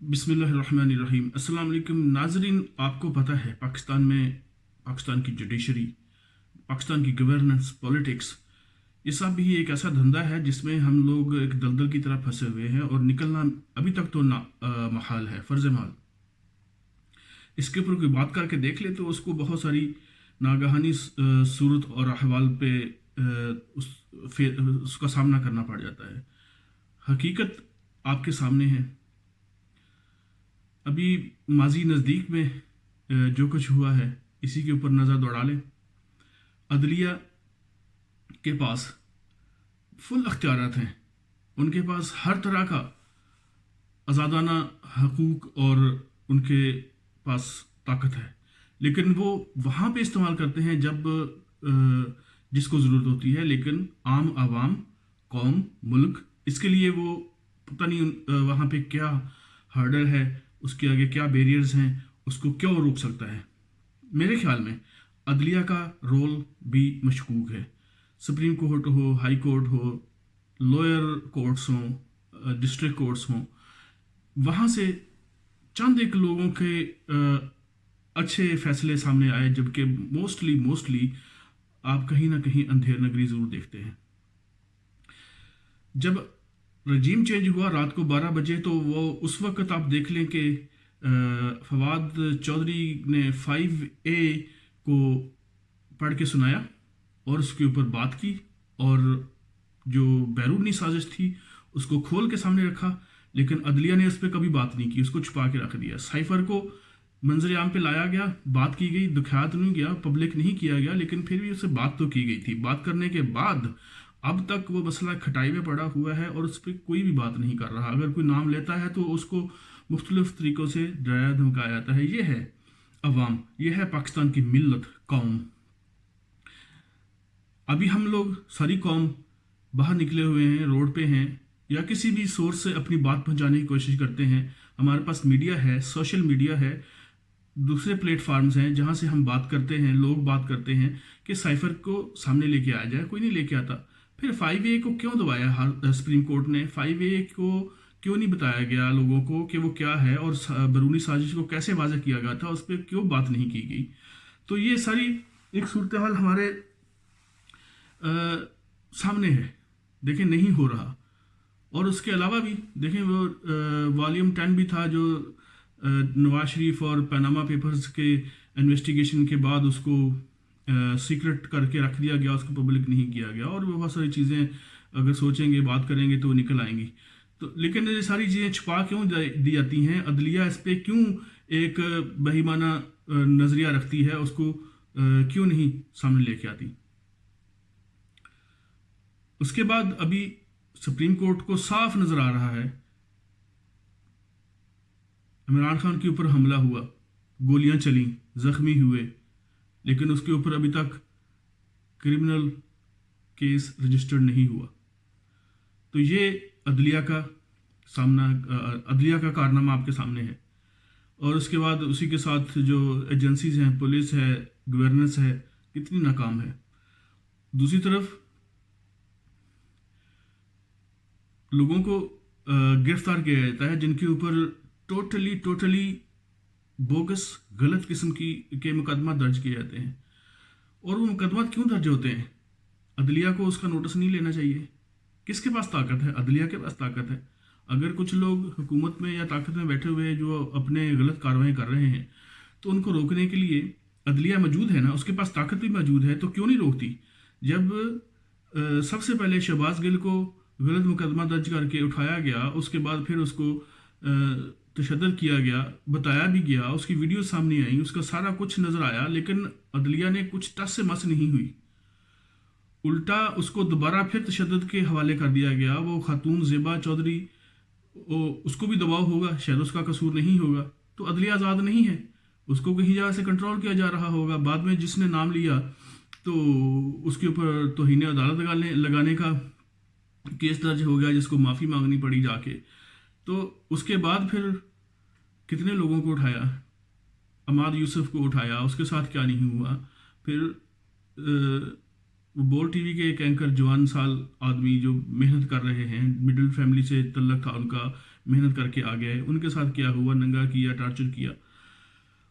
बिस्मिल्लाहिर्रहमानिर्रहीम। अस्सलाम वालेकुम नाजरीन। आपको पता है पाकिस्तान की जुडिशरी, पाकिस्तान की गवर्नेंस, पॉलिटिक्स, ये सब भी एक ऐसा धंधा है जिसमें हम लोग एक दलदल की तरह फंसे हुए हैं और निकलना अभी तक तो महाल है, फर्ज महाल। इसके ऊपर कोई बात करके देख ले तो उसको बहुत सारी नागहानी सूरत और अहवाल पे उसका सामना करना पड़ जाता है। हकीकत आपके सामने है। अभी माजी नज़दीक में जो कुछ हुआ है इसी के ऊपर नज़र दौड़ा लें। अदलिया के पास फुल अख्तियारात हैं, उनके पास हर तरह का आज़ादाना हकूक़ और उनके पास ताकत है, लेकिन वो वहाँ पे इस्तेमाल करते हैं जब जिसको ज़रूरत होती है। लेकिन आम आवाम, कौम, मुल्क, इसके लिए वो पता नहीं वहाँ पे क्या हर्डल है, उसके आगे क्या बैरियर्स हैं, उसको क्यों रोक सकता है। मेरे ख्याल में अदलिया का रोल भी मशकूक है। सुप्रीम कोर्ट हो, हाई कोर्ट हो, लोअर कोर्ट्स हों, डिस्ट्रिक्ट कोर्ट्स हों, वहाँ से चंद एक लोगों के अच्छे फैसले सामने आए, जबकि मोस्टली आप कहीं ना कहीं अंधेर नगरी ज़रूर देखते हैं। जब रजीम चेंज हुआ रात को 12 बजे, तो वो उस वक्त आप देख लें कि फवाद चौधरी ने 5A को पढ़ के सुनाया और उसके ऊपर बात की, और जो बैरूनी साजिश थी उसको खोल के सामने रखा। लेकिन अदलिया ने उस पर कभी बात नहीं की, उसको छुपा के रख दिया। साइफर को मंजर आम पे लाया गया, बात की गई, दुखियात नहीं गया, पब्लिक नहीं किया गया, लेकिन फिर भी उससे बात तो की गई थी। बात करने के बाद अब तक वो मसला खटाई में पड़ा हुआ है और उस पर कोई भी बात नहीं कर रहा। अगर कोई नाम लेता है तो उसको मुख्तलिफ तरीक़ों से डराया धमकाया जाता है। ये है अवाम, ये है पाकिस्तान की मिल्लत, कौम। अभी हम लोग सारी कौम बाहर निकले हुए हैं, रोड पे हैं, या किसी भी सोर्स से अपनी बात पहुंचाने की कोशिश करते हैं। हमारे पास मीडिया है, सोशल मीडिया है, दूसरे प्लेटफार्म्स हैं जहां से हम बात करते हैं। लोग बात करते हैं कि साइफर को सामने लेके आया जाए, कोई नहीं लेके आता। फिर 5A को क्यों दबाया सुप्रीम कोर्ट ने? 5A को क्यों नहीं बताया गया लोगों को कि वो क्या है, और बैरूनी साजिश को कैसे वाज़ह किया गया था, उस पर क्यों बात नहीं की गई? तो ये सारी एक सूरत हाल हमारे सामने है, देखें नहीं हो रहा। और उसके अलावा भी देखें, वो वॉल्यूम 10 भी था जो नवाज शरीफ और पनामा पेपर्स के इन्वेस्टिगेशन के बाद उसको सीक्रेट करके रख दिया गया, उसको पब्लिक नहीं किया गया। और बहुत सारी चीज़ें अगर सोचेंगे, बात करेंगे तो निकल आएंगी। तो लेकिन ये सारी चीज़ें छुपा क्यों दी जाती हैं? अदलिया इस पर क्यों एक बहीमाना नज़रिया रखती है? उसको क्यों नहीं सामने लेके आती? उसके बाद अभी सुप्रीम कोर्ट को साफ नज़र आ रहा है, इमरान खान के ऊपर हमला हुआ, गोलियां चली, ज़ख्मी हुए, लेकिन उसके ऊपर अभी तक क्रिमिनल केस रजिस्टर्ड नहीं हुआ। तो ये अदलिया का कारनामा आपके सामने है। और उसके बाद उसी के साथ जो एजेंसीज हैं, पुलिस है, गवर्नेंस है, कितनी नाकाम है। दूसरी तरफ लोगों को गिरफ्तार किया जाता है जिनके ऊपर टोटली बोगस, गलत किस्म के मुकदमा दर्ज किए जाते हैं। और वो मुकदमा क्यों दर्ज होते हैं? अदलिया को उसका नोटिस नहीं लेना चाहिए? किसके पास ताकत है? अदलिया के पास ताकत है। अगर कुछ लोग हुकूमत में या ताकत में बैठे हुए हैं जो अपने गलत कार्रवाई कर रहे हैं, तो उनको रोकने के लिए अदलिया मौजूद है ना, उसके पास ताकत भी मौजूद है, तो क्यों नहीं रोकती? जब सबसे पहले शहबाज गिल को गलत मुकदमा दर्ज करके उठाया गया, उसके बाद फिर उसको तशद्दुद किया गया, बताया भी गया, उसकी वीडियो सामने आई, उसका सारा कुछ नज़र आया, लेकिन अदलिया ने कुछ टस से मस नहीं हुई। उल्टा उसको दोबारा फिर तशद्दुद के हवाले कर दिया गया। वो खातून ज़ेबा चौधरी, उसको भी दबाव होगा, शायद उसका कसूर नहीं होगा, तो अदलिया आज़ाद नहीं है, उसको कहीं जगह से कंट्रोल किया जा रहा होगा। बाद में जिसने नाम लिया तो उसके ऊपर तौहीन अदालत लगाने का केस दर्ज हो गया, जिसको माफ़ी मांगनी पड़ी जाके। तो उसके बाद फिर कितने लोगों को उठाया, अमाद यूसुफ को उठाया, उसके साथ क्या नहीं हुआ। फिर बोल टीवी के एक एंकर, जवान साल आदमी जो मेहनत कर रहे हैं, मिडिल फैमिली से तल्लक था उनका, محنत करके आ गया है, उनके साथ क्या हुआ, नंगा किया, टार्चर किया।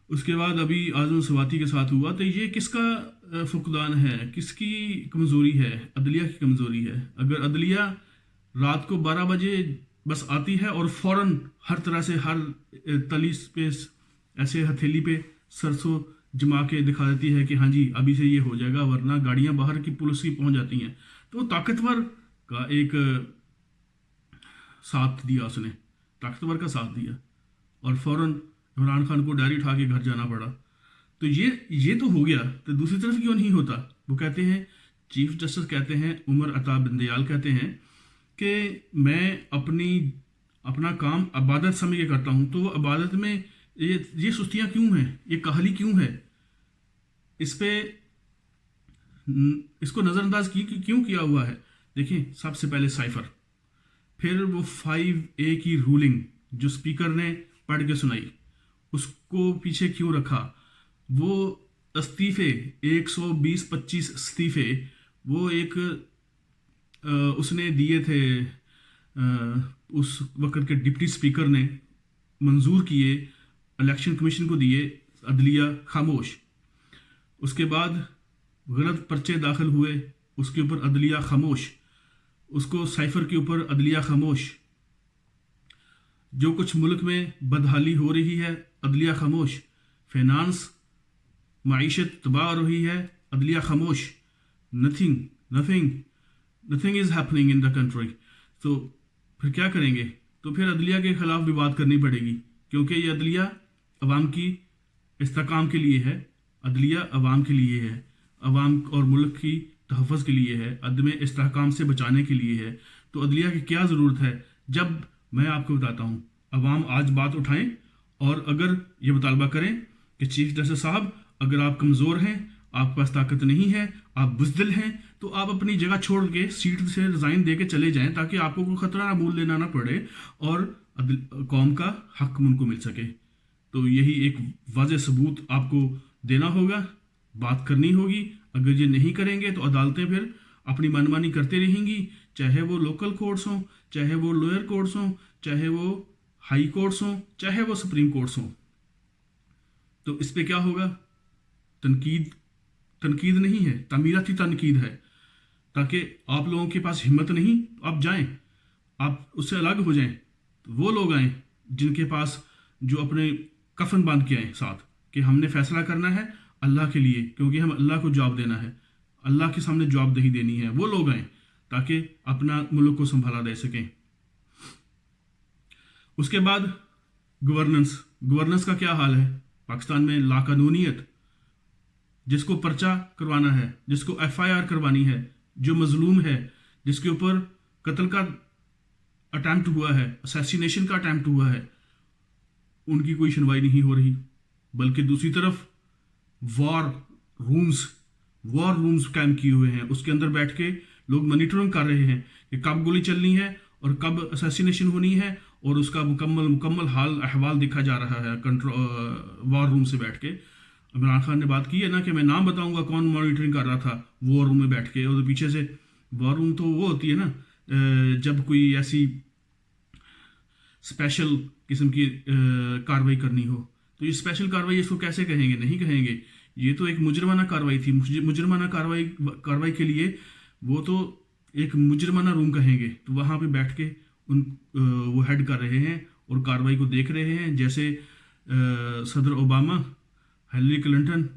उसके बाद अभी आज़म सवाती के साथ हुआ। तो ये किसका फुकदान है, किसकी कमज़ोरी है? अदलिया की कमज़ोरी है। अगर अदलिया रात को 12 बजे बस आती है और फ़ौरन हर तरह से हर तली पे ऐसे हथेली पे सरसों जमा के दिखा देती है कि हाँ जी अभी से ये हो जाएगा, वरना गाड़ियां बाहर की पुलिस की पहुंच जाती हैं, तो ताकतवर का एक साथ दिया उसने, ताकतवर का साथ दिया और फौरन इमरान खान को डायरी उठा के घर जाना पड़ा। तो ये तो हो गया। तो दूसरी तरफ क्यों नहीं होता? वो कहते हैं, चीफ जस्टिस कहते हैं, उमर अता बंदयाल कहते हैं कि मैं अपना काम इबादत समझ के करता हूँ। तो वो इबादत में ये सुस्तियाँ क्यों हैं, ये काहली क्यों है? इसको नज़रअंदाज क्यों किया हुआ है? देखिए, सबसे पहले साइफर, फिर वो 5A की रूलिंग जो स्पीकर ने पढ़ के सुनाई, उसको पीछे क्यों रखा? वो इस्तीफे 120-25 इस्तीफे वो एक उसने दिए थे, उस वक्त के डिप्टी स्पीकर ने मंजूर किए, इलेक्शन कमीशन को दिए, अदलिया खामोश। उसके बाद गलत पर्चे दाखिल हुए, उसके ऊपर अदलिया खामोश। उसको साइफर के ऊपर अदलिया खामोश। जो कुछ मुल्क में बदहाली हो रही है, अदलिया खामोश। फाइनेंस, माइशत तबाह हो रही है, अदलिया खामोश। Nothing is happening in the country. तो फिर क्या करेंगे? तो फिर अदलिया के खिलाफ भी बात करनी पड़ेगी, क्योंकि ये अदलिया अवाम की इस्तेकाम के लिए है, अदलिया अवाम के लिए है, अवाम और मुल्क की तहफ़्फ़ुज़ के लिए है, अदम इस्तेहकाम से बचाने के लिए है। तो अदलिया की क्या ज़रूरत है? जब मैं आपको बताता हूँ, अवाम आज बात उठाएं और अगर ये मुतालबा करें कि चीफ जस्टिस साहब, अगर आप कमज़ोर हैं, आपके पास ताकत नहीं है, आप बुज़दिल हैं, तो आप अपनी जगह छोड़ के सीट से रिज़ाइन दे के चले जाएं, ताकि आपको कोई ख़तरा मूल लेना ना पड़े और कौम का हक उनको मिल सके। तो यही एक वाज़ेह सबूत आपको देना होगा, बात करनी होगी। अगर ये नहीं करेंगे तो अदालतें फिर अपनी मनमानी करती रहेंगी, चाहे वो लोकल कोर्ट्स हों, चाहे वो लोअर कोर्ट्स हों, चाहे वो हाई कोर्ट्स हों, चाहे वो सुप्रीम कोर्ट्स हों। तो इस पे क्या होगा? तनकीद नहीं है, तामीराती तनकीद है, ताकि आप लोगों के पास हिम्मत नहीं, आप जाएं, आप उससे अलग हो जाएं। तो वो लोग आएँ जिनके पास, जो अपने कफन बांध के आए साथ, कि हमने फैसला करना है अल्लाह के लिए, क्योंकि हम अल्लाह को जवाब देना है, अल्लाह के सामने जवाबदेही देनी है। वो लोग आए ताकि अपना मुल्क को संभाला दे सकें। उसके बाद गवर्नेंस का क्या हाल है पाकिस्तान में? लाकानूनियत। जिसको पर्चा करवाना है, जिसको FIR करवानी है, जो मजलूम है, जिसके ऊपर कत्ल का अटैम्प्ट हुआ है, असैसिनेशन का अटैम्प्ट हुआ है, उनकी कोई सुनवाई नहीं हो रही। बल्कि दूसरी तरफ वॉर रूम्स कायम किए हुए हैं, उसके अंदर बैठ के लोग मॉनिटरिंग कर रहे हैं कि कब गोली चलनी है और कब असैसिनेशन होनी है, और उसका मुकम्मल हाल अहवाल देखा जा रहा है वॉर रूम से बैठ के। इमरान खान ने बात की है ना कि मैं नाम बताऊंगा कौन मॉनिटरिंग कर रहा था वॉर रूम में बैठ के, और पीछे से वॉर रूम तो वो होती है ना, जब कोई ऐसी स्पेशल किस्म की कार्रवाई करनी हो। तो ये स्पेशल कार्रवाई इसको कैसे कहेंगे? नहीं कहेंगे, ये तो एक मुजरमाना कार्रवाई थी। मुजरमाना कार्रवाई के लिए वो तो एक मुजरमाना रूम कहेंगे। तो वहाँ पे बैठ के वो हेड कर रहे हैं और कार्रवाई को देख रहे हैं, जैसे सदर Obama, Hillary Clinton,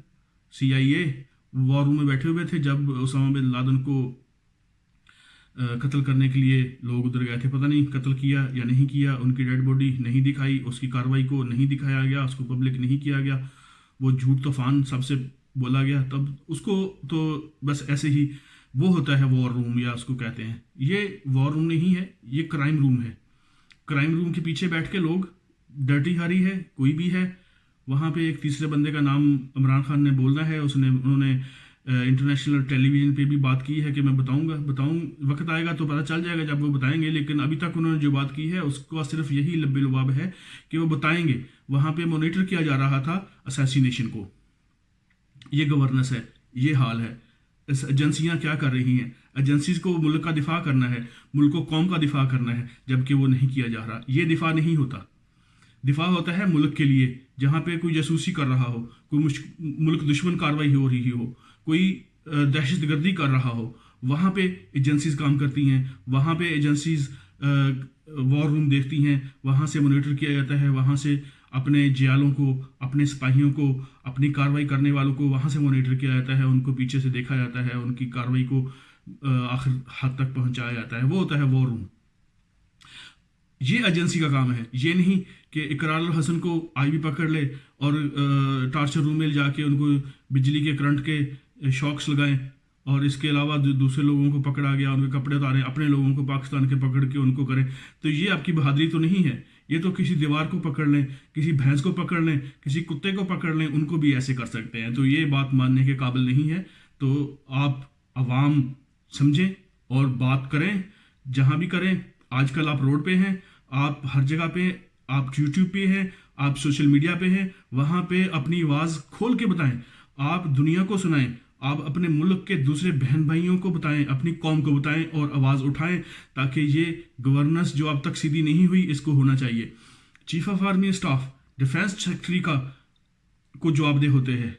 CIA war room में बैठे हुए थे जब ओसामा बिन लादेन को कत्ल करने के लिए लोग उधर गए थे। पता नहीं कत्ल किया या नहीं किया, उनकी डेड बॉडी नहीं दिखाई, उसकी कार्रवाई को नहीं दिखाया गया, उसको पब्लिक नहीं किया गया, वो झूठ तूफान सबसे बोला गया। तब उसको तो बस ऐसे ही वो होता है वॉर रूम, या उसको कहते हैं। ये वॉर रूम नहीं है, ये क्राइम रूम है। क्राइम रूम के पीछे बैठ के लोग, डर्टी हारी है कोई भी है, वहाँ पे एक तीसरे बंदे का नाम इमरान खान ने बोलना है, उन्होंने इंटरनेशनल टेलीविज़न पे भी बात की है कि मैं बताऊँ, वक्त आएगा तो पता चल जाएगा जब वो बताएंगे। लेकिन अभी तक उन्होंने जो बात की है उसका सिर्फ यही लब्बे लुबाब है कि वो बताएंगे। वहाँ पे मॉनिटर किया जा रहा था असैसिनेशन को। ये गवर्नेंस है, ये हाल है। ایجنسیاں کیا کر رہی ہیں. ایجنسیز کو ملک کا دفاع کرنا ہے, ملک کو قوم کا دفاع کرنا ہے, جبکہ وہ نہیں کیا جا رہا. یہ دفاع نہیں ہوتا. دفاع ہوتا ہے ملک کے لیے. جہاں پہ کوئی جاسوسی کر رہا ہو, کوئی ملک دشمن کارروائی ہو رہی ہو, کوئی دہشت گردی کر رہا ہو, وہاں پہ ایجنسیز کام کرتی ہیں. وہاں پہ ایجنسیز وار روم دیکھتی ہیں, وہاں سے مانیٹر کیا جاتا ہے, وہاں سے اپنے جیالوں کو, اپنے سپاہیوں کو, اپنی کارروائی کرنے والوں کو وہاں سے مانیٹر کیا جاتا ہے, ان کو پیچھے سے دیکھا جاتا ہے, ان کی کارروائی کو آخر حد تک پہنچایا جاتا ہے. وہ ہوتا ہے وار روم. یہ ایجنسی کا کام ہے. یہ نہیں کہ اقرار الحسن کو آئی بھی پکڑ لے اور ٹارچر روم میں جا کے ان کو بجلی کے کرنٹ کے شاکس لگائیں, اور اس کے علاوہ دوسرے لوگوں کو پکڑا گیا, ان کے کپڑے اتاریں, اپنے لوگوں کو پاکستان کے پکڑ کے ان کو کریں. تو یہ آپ کی بہادری تو نہیں ہے. یہ تو کسی دیوار کو پکڑ لیں, کسی بھینس کو پکڑ لیں, کسی کتے کو پکڑ لیں, ان کو بھی ایسے کر سکتے ہیں. تو یہ بات ماننے کے قابل نہیں ہے. تو آپ عوام سمجھیں اور بات کریں, جہاں بھی کریں. آج کل آپ روڈ پہ ہیں, آپ ہر جگہ پہ, آپ یوٹیوب پہ ہیں, آپ سوشل میڈیا پہ ہیں, وہاں پہ اپنی آواز کھول کے بتائیں, آپ دنیا کو سنائیں, آپ اپنے ملک کے دوسرے بہن بھائیوں کو بتائیں, اپنی قوم کو بتائیں اور آواز اٹھائیں, تاکہ یہ گورننس جو اب تک سیدھی نہیں ہوئی اس کو ہونا چاہیے. Chief of army staff, defence secretary کو جواب دہ ہوتے ہیں,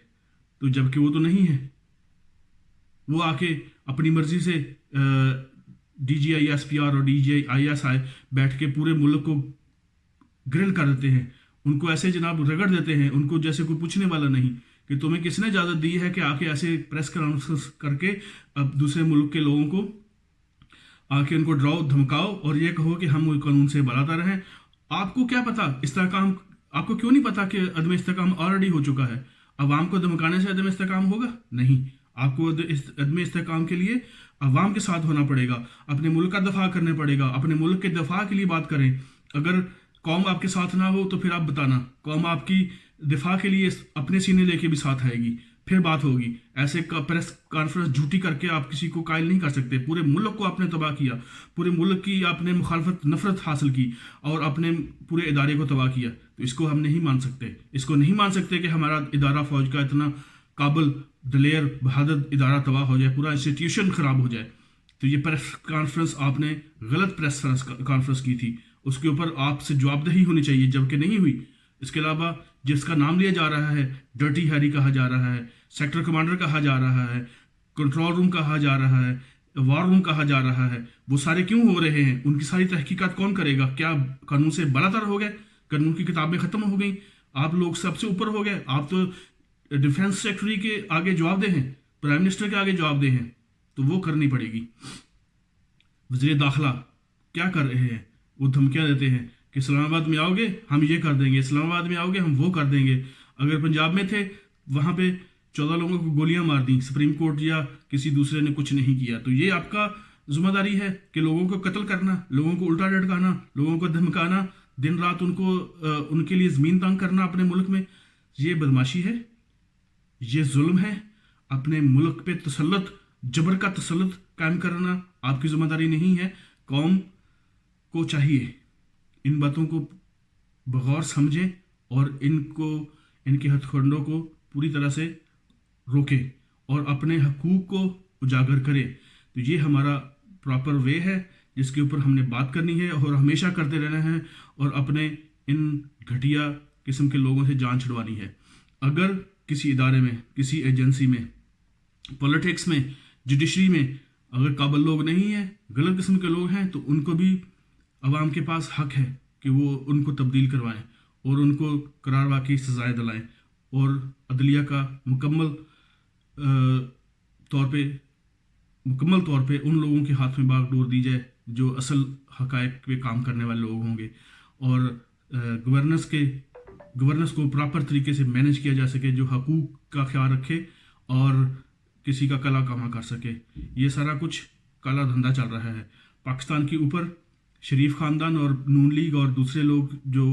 تو جبکہ وہ تو نہیں ہے. وہ آ کے اپنی مرضی سے D G I S P R اور D G I S I بیٹھ کے پورے ملک کو گرل کر دیتے ہیں. ان کو ایسے جناب رگڑ دیتے ہیں, ان کو جیسے کوئی پوچھنے والا نہیں کہ تمہیں کس نے اجازت دی ہے کہ آ کے ایسے پریس کانفرنس کر کے اب دوسرے ملک کے لوگوں کو آ کے ان کو ڈراؤ دھمکاؤ اور یہ کہو کہ ہم قانون سے براتر ہیں. آپ کو کیا پتا استحکام, آپ کو کیوں نہیں پتا کہ عدم استحکام آلریڈی ہو چکا ہے؟ عوام کو دھمکانے سے عدم استحکام ہوگا؟ نہیں. آپ کو عدم استحکام کے لیے عوام کے ساتھ ہونا پڑے گا, اپنے ملک کا دفاع کرنا پڑے گا, اپنے ملک کے دفاع کے لیے بات کریں. اگر قوم آپ کے ساتھ نہ ہو تو پھر آپ بتانا, قوم آپ کی دفاع کے لیے اپنے سینے لے کے بھی ساتھ آئے گی, پھر بات ہوگی. ایسے پریس کانفرنس جھوٹی کر کے آپ کسی کو قائل نہیں کر سکتے. پورے ملک کو آپ نے تباہ کیا, پورے ملک کی آپ نے مخالفت نفرت حاصل کی اور اپنے پورے ادارے کو تباہ کیا. تو اس کو ہم نہیں مان سکتے. اس کو نہیں مان سکتے کہ ہمارا ادارہ فوج کا اتنا قابل, دلیر, بہادر ادارہ تباہ ہو جائے, پورا انسٹیٹیوشن خراب ہو جائے. تو یہ پریس کانفرنس آپ نے غلط پریس کانفرنس کی تھی, اس کے اوپر آپ سے جواب دہی ہونی چاہیے, جبکہ نہیں ہوئی. اس کے علاوہ جس کا نام لیا جا رہا ہے, ڈرٹی ہیری کہا جا رہا ہے, سیکٹر کمانڈر کہا جا رہا ہے, کنٹرول روم کہا جا رہا ہے, وار روم کہا جا رہا ہے, وہ سارے کیوں ہو رہے ہیں؟ ان کی ساری تحقیقات کون کرے گا؟ کیا قانون سے بالاتر ہو گئے؟ قانون کی کتابیں ختم ہو گئیں؟ آپ لوگ سب سے اوپر ہو گئے؟ آپ تو ڈیفینس سیکرٹری کے آگے جواب دہ ہیں, پرائم منسٹر کے آگے جواب دہ ہیں, تو وہ کرنی پڑے گی. وزیر داخلہ کیا کر رہے ہیں؟ وہ دھمکیاں دیتے ہیں کہ اسلام آباد میں آؤ گے ہم یہ کر دیں گے, اسلام آباد میں آؤ گے ہم وہ کر دیں گے. اگر پنجاب میں تھے, وہاں پہ 14 لوگوں کو گولیاں مار دیں, سپریم کورٹ یا کسی دوسرے نے کچھ نہیں کیا. تو یہ آپ کا ذمہ داری ہے کہ لوگوں کو قتل کرنا, لوگوں کو الٹا لٹکانا, لوگوں کو دھمکانا, دن رات ان کے لیے زمین تنگ کرنا اپنے ملک میں. یہ بدماشی ہے, یہ ظلم ہے. اپنے ملک پہ تسلط, جبر کا تسلط قائم کرنا آپ کی ذمہ داری نہیں ہے. قوم کو چاہیے ان باتوں کو بغور سمجھیں اور ان کے ہتھ کنڈوں کو پوری طرح سے روکیں اور اپنے حقوق کو اجاگر کریں. تو یہ ہمارا پراپر وے ہے جس کے اوپر ہم نے بات کرنی ہے اور ہمیشہ کرتے رہنا ہے, اور اپنے ان گھٹیا قسم کے لوگوں سے جان چھڑوانی ہے. اگر کسی ادارے میں, کسی ایجنسی میں, پولیٹکس میں, جوڈیشری میں اگر قابل لوگ نہیں ہیں, غلط قسم کے لوگ ہیں, تو ان کو بھی عوام کے پاس حق ہے کہ وہ ان کو تبدیل کروائیں اور ان کو قرار واقعی سزائیں دلائیں, اور عدلیہ کا مکمل طور پہ ان لوگوں کے ہاتھ میں باغ ڈور دی جائے جو اصل حقائق پہ کام کرنے والے لوگ ہوں گے, اور گورننس کو پراپر طریقے سے مینیج کیا جا سکے, جو حقوق کا خیال رکھے اور کسی کا کلا کما کر سکے. یہ سارا کچھ کالا دھندا چل رہا ہے پاکستان کے اوپر. شریف خاندان اور نون لیگ اور دوسرے لوگ جو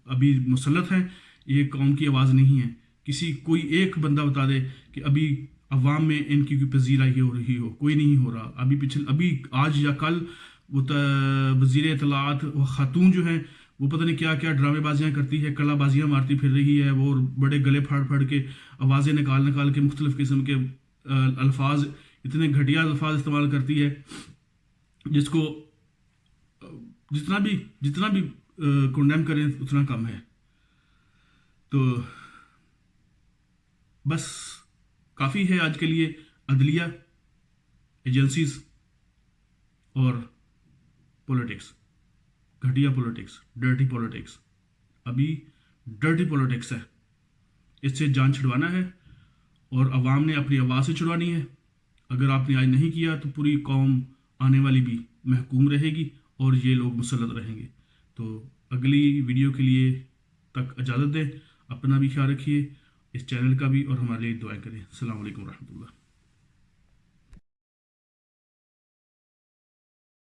ابھی مسلط ہیں, یہ قوم کی آواز نہیں ہے. کوئی ایک بندہ بتا دے کہ ابھی عوام میں ان کی پذیرائی ہو رہی ہو, کوئی نہیں ہو رہا. ابھی آج یا کل وہ وزیر اطلاعات وہ خاتون جو ہیں وہ پتہ نہیں کیا کیا ڈرامے بازیاں کرتی ہے, کلا بازیاں مارتی پھر رہی ہے, وہ بڑے گلے پھاڑ کے آوازیں نکال کے مختلف قسم کے الفاظ اتنے گھٹیا الفاظ استعمال کرتی ہے جس کو جتنا بھی کنڈیم کریں اتنا کم ہے. تو بس کافی ہے آج کے لیے. عدلیہ، ایجنسیز اور پولیٹکس، گھٹیا پولیٹکس، ڈرٹی پولیٹکس. ابھی ڈرٹی پولیٹکس ہے، اس سے جان چھڑوانا ہے اور عوام نے اپنی آواز سے چھڑوانی ہے. اگر آپ نے آج نہیں کیا تو پوری قوم آنے والی بھی محکوم رہے گی اور یہ لوگ مسلط رہیں گے. تو اگلی ویڈیو کے لیے تک اجازت دیں. اپنا بھی خیال رکھیے، اس چینل کا بھی، اور ہمارے لیے دعائیں کریں. السلام علیکم ورحمۃ اللہ.